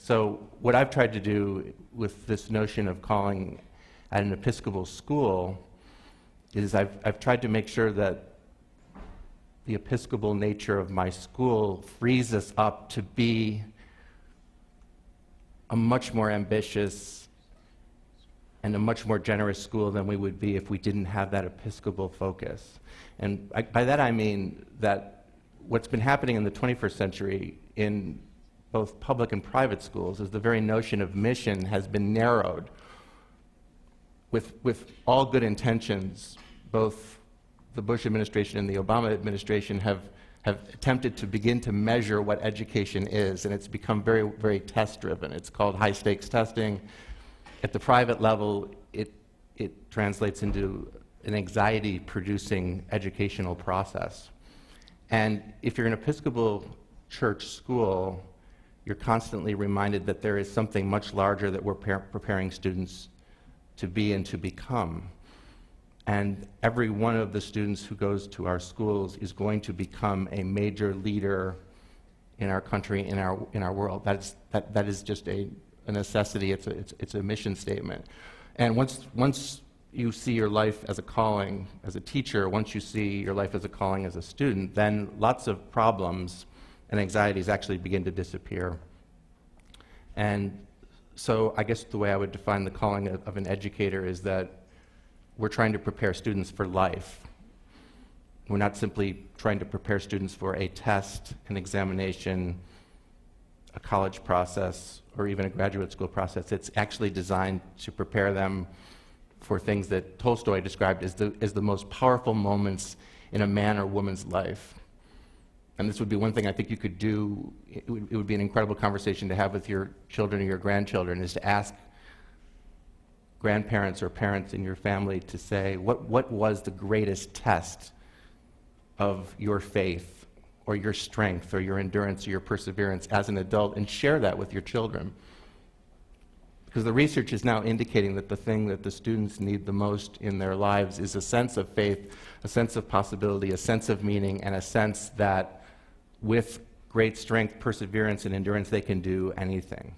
So what I've tried to do with this notion of calling at an Episcopal school is I've tried to make sure that the Episcopal nature of my school frees us up to be a much more ambitious and a much more generous school than we would be if we didn't have that Episcopal focus. And by that I mean that what's been happening in the 21st century in both public and private schools is the very notion of mission has been narrowed. With all good intentions, both the Bush administration and the Obama administration have attempted to begin to measure what education is, and it's become very, very test-driven. It's called high-stakes testing. At the private level, it translates into an anxiety-producing educational process. And if you're an Episcopal church school, you're constantly reminded that there is something much larger that we're preparing students to be and to become. And every one of the students who goes to our schools is going to become a major leader in our country, in our world. That is just a necessity. It's a mission statement. And once you see your life as a calling as a teacher, once you see your life as a calling as a student, then lots of problems and anxieties actually begin to disappear. And so I guess the way I would define the calling of an educator is that we're trying to prepare students for life. We're not simply trying to prepare students for a test, an examination, a college process, or even a graduate school process. It's actually designed to prepare them for things that Tolstoy described as the most powerful moments in a man or woman's life. And this would be one thing I think you could do. It would be an incredible conversation to have with your children or your grandchildren, is to ask grandparents or parents in your family to say, what was the greatest test of your faith or your strength or your endurance or your perseverance as an adult, and share that with your children. Because the research is now indicating that the thing that the students need the most in their lives is a sense of faith, a sense of possibility, a sense of meaning, and a sense that with great strength, perseverance, and endurance, they can do anything.